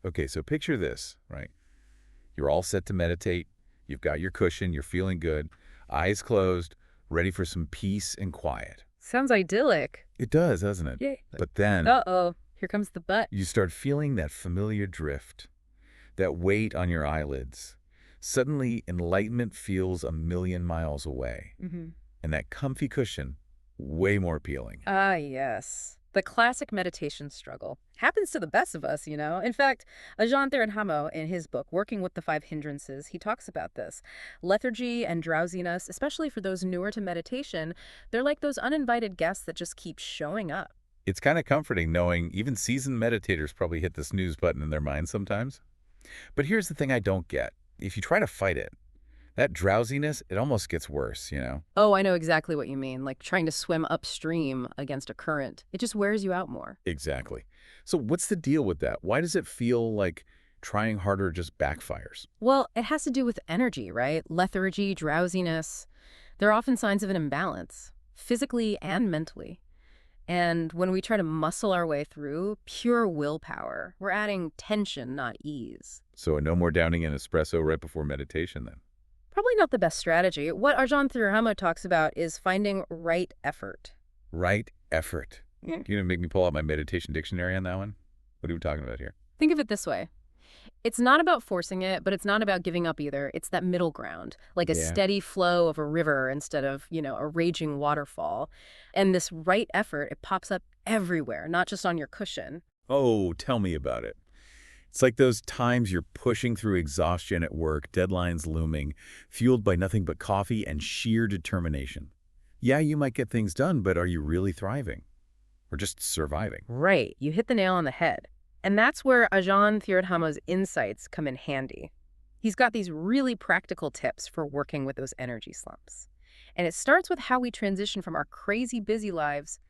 Okay, so picture this, right? You're all set to meditate. You've got your cushion. You're feeling good. Eyes closed, ready for some peace and quiet. Sounds idyllic. It does, doesn't it? Yay. But then Uh-oh, here comes the but. you start feeling that familiar drift, that weight on your eyelids. Suddenly, enlightenment feels a million miles away. And that comfy cushion, way more appealing. Ah, yes. The classic meditation struggle. Happens to the best of us, you know. In fact, Ajahn Theravada, in his book, Working with the Five Hindrances, he talks about this. Lethargy and drowsiness, especially for those newer to meditation, they're like those uninvited guests that just keep showing up. It's kind of comforting knowing even seasoned meditators probably hit the snooze button in their minds sometimes. But here's the thing I don't get. If you try to fight it, that drowsiness, it almost gets worse, you know? Oh, I know exactly what you mean, like trying to swim upstream against a current. It just wears you out more. Exactly. So what's the deal with that? Why does it feel like trying harder just backfires? Well, it has to do with energy, right? Lethargy, drowsiness. They're often signs of an imbalance, physically and mentally. And when we try to muscle our way through pure willpower, we're adding tension, not ease. So no more downing an espresso right before meditation then? Probably not the best strategy. What Ajahn Theravada talks about is finding right effort. Right effort. Yeah. You gonna make me pull out my meditation dictionary on that one? What are we talking about here? Think of it this way. It's not about forcing it, but it's not about giving up either. It's that middle ground, like a Yeah. steady flow of a river instead of, a raging waterfall. And this right effort, it pops up everywhere, not just on your cushion. Oh, tell me about it. It's like those times you're pushing through exhaustion at work, deadlines looming, fueled by nothing but coffee and sheer determination. Yeah, you might get things done, but are you really thriving? Or just surviving? Right, you hit the nail on the head. And that's where Ajahn Theravada's insights come in handy. He's got these really practical tips for working with those energy slumps. And it starts with how we transition from our crazy busy lives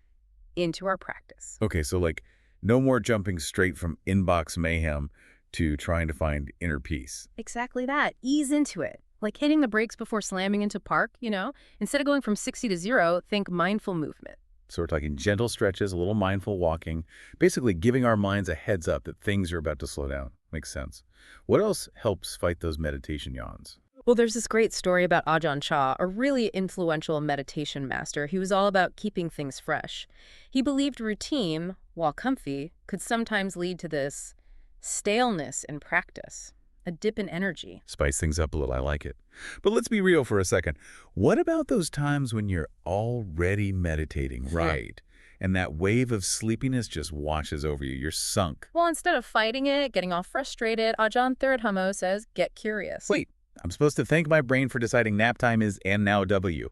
into our practice. Okay, so like no more jumping straight from inbox mayhem to trying to find inner peace. Exactly that. Ease into it. Like hitting the brakes before slamming into park, Instead of going from 60 to 0, think mindful movement. So we're talking gentle stretches, a little mindful walking, basically giving our minds a heads up that things are about to slow down. Makes sense. What else helps fight those meditation yawns? Well, there's this great story about Ajahn Chah, a really influential meditation master. He was all about keeping things fresh. He believed routine, while comfy, could sometimes lead to this staleness in practice, a dip in energy. Spice things up a little, I like it. But let's be real for a second. What about those times when you're already meditating, right? And that wave of sleepiness just washes over you. You're sunk. Well, instead of fighting it, getting all frustrated, Ajahn Theravada says, get curious. Wait, I'm supposed to thank my brain for deciding nap time is and now W.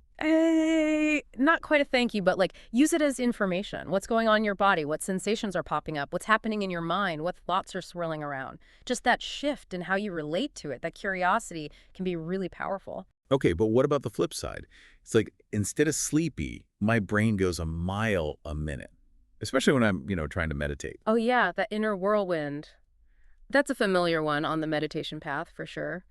Not quite a thank you, but use it as information. What's going on in your body? What sensations are popping up? What's happening in your mind? What thoughts are swirling around? Just that shift in how you relate to it, that curiosity can be really powerful. Okay, but what about the flip side? It's like instead of sleepy, my brain goes a mile a minute, especially when I'm, trying to meditate. Oh yeah, that inner whirlwind. That's a familiar one on the meditation path for sure.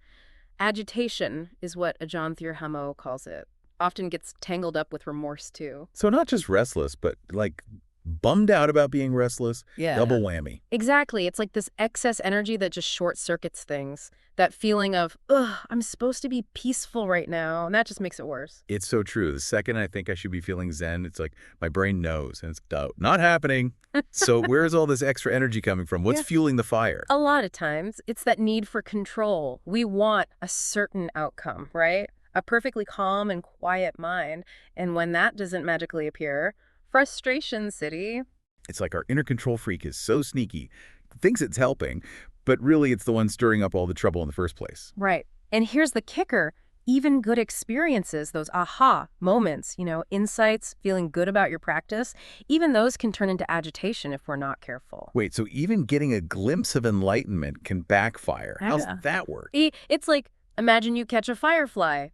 Agitation is what Ajahn Theravada calls it. Often gets tangled up with remorse too. So not just restless, but like bummed out about being restless. Yeah. Double whammy. Exactly. It's like this excess energy that just short circuits things. That feeling of, ugh, I'm supposed to be peaceful right now. And that just makes it worse. It's so true. The second I think I should be feeling zen, it's like my brain knows and it's not happening. So where's all this extra energy coming from? What's fueling the fire? A lot of times it's that need for control. We want a certain outcome, right? A perfectly calm and quiet mind. And when that doesn't magically appear, frustration city. It's like our inner control freak is so sneaky, thinks it's helping, but really it's the one stirring up all the trouble in the first place. Right. And here's the kicker. Even good experiences, those aha moments, insights, feeling good about your practice, even those can turn into agitation if we're not careful. Wait, so even getting a glimpse of enlightenment can backfire. How's that work? It's like, imagine you catch a firefly.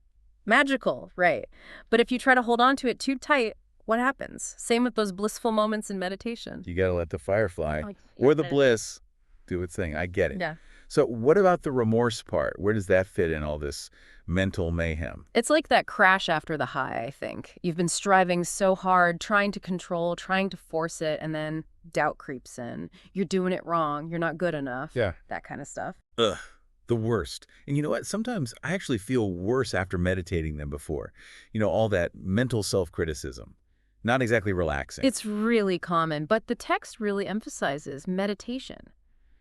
Magical, right. But if you try to hold on to it too tight, what happens? Same with those blissful moments in meditation. You got to let the firefly or the bliss do its thing. I get it. Yeah. So what about the remorse part? Where does that fit in all this mental mayhem? It's like that crash after the high, I think. You've been striving so hard, trying to control, trying to force it, and then Doubt creeps in. You're doing it wrong. You're not good enough. Yeah. That kind of stuff. Ugh, the worst. And you know what? Sometimes I actually feel worse after meditating than before. All that mental self-criticism. Not exactly relaxing. It's really common, but the text really emphasizes meditation.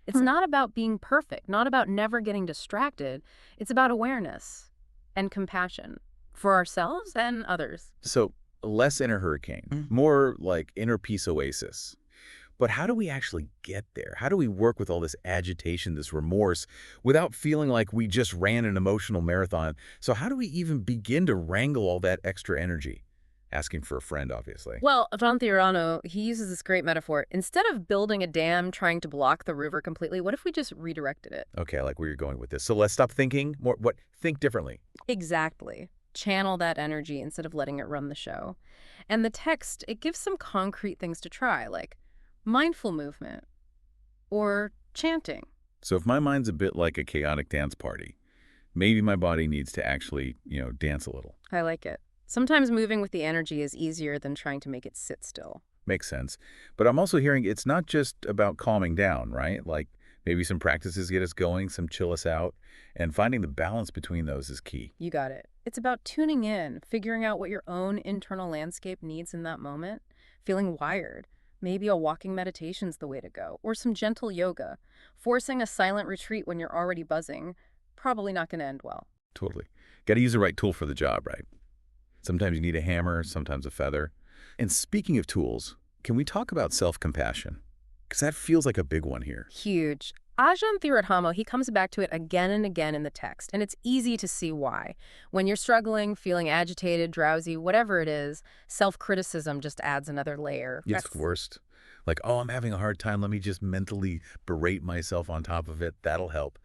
It's not about being perfect, not about never getting distracted. It's about awareness and compassion for ourselves and others. So less inner hurricane, more like inner peace oasis. But how do we actually get there? How do we work with all this agitation, this remorse, without feeling like we just ran an emotional marathon? So how do we even begin to wrangle all that extra energy? Asking for a friend, obviously. Well, Ajahn, he uses this great metaphor. Instead of building a dam trying to block the river completely, what if we just redirected it? Okay, I like where you're going with this. So let's stop thinking more. Think differently. Exactly. Channel that energy instead of letting it run the show. And the text, it gives some concrete things to try, like mindful movement or chanting. So if my mind's a bit like a chaotic dance party, maybe my body needs to actually, dance a little. I like it. Sometimes moving with the energy is easier than trying to make it sit still. Makes sense. But I'm also hearing it's not just about calming down, right? Like maybe some practices get us going, some chill us out, and finding the balance between those is key. You got it. It's about tuning in, figuring out what your own internal landscape needs in that moment, feeling wired. Maybe a walking meditation's the way to go, or some gentle yoga. Forcing a silent retreat when you're already buzzing, probably not going to end well. Totally. Got to use the right tool for the job, right? Sometimes you need a hammer, sometimes a feather. And speaking of tools, can we talk about self-compassion? Because that feels like a big one here. Huge. Ajahn, he comes back to it again and again in the text, and it's easy to see why. When you're struggling, feeling agitated, drowsy, whatever it is, self-criticism just adds another layer. It's the worst. Like, oh, I'm having a hard time. Let me just mentally berate myself on top of it. That'll help.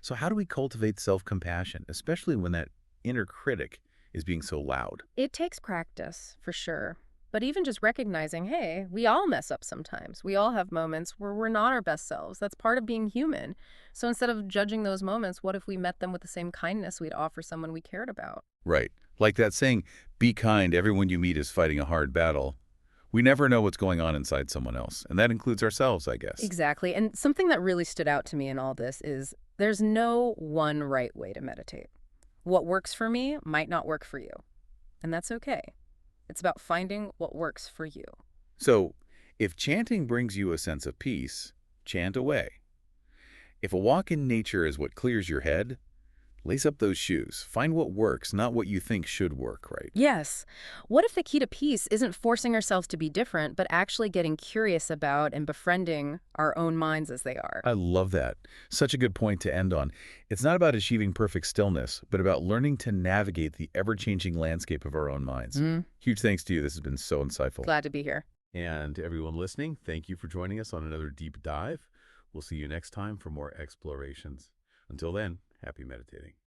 So how do we cultivate self-compassion, especially when that inner critic is being so loud? It takes practice, for sure. But even just recognizing, hey, we all mess up sometimes. We all have moments where we're not our best selves. That's part of being human. So instead of judging those moments, what if we met them with the same kindness we'd offer someone we cared about? Right. Like that saying, be kind, everyone you meet is fighting a hard battle. We never know what's going on inside someone else, and that includes ourselves, I guess. Exactly. And something that really stood out to me in all this is there's no one right way to meditate. What works for me might not work for you, and that's okay. It's about finding what works for you. So, if chanting brings you a sense of peace, chant away. If a walk in nature is what clears your head, lace up those shoes. Find what works, not what you think should work, right? Yes. What if the key to peace isn't forcing ourselves to be different, but actually getting curious about and befriending our own minds as they are? I love that. Such a good point to end on. It's not about achieving perfect stillness, but about learning to navigate the ever-changing landscape of our own minds. Huge thanks to you. This has been so insightful. Glad to be here. And everyone listening, thank you for joining us on another deep dive. We'll see you next time for more explorations. Until then, happy meditating.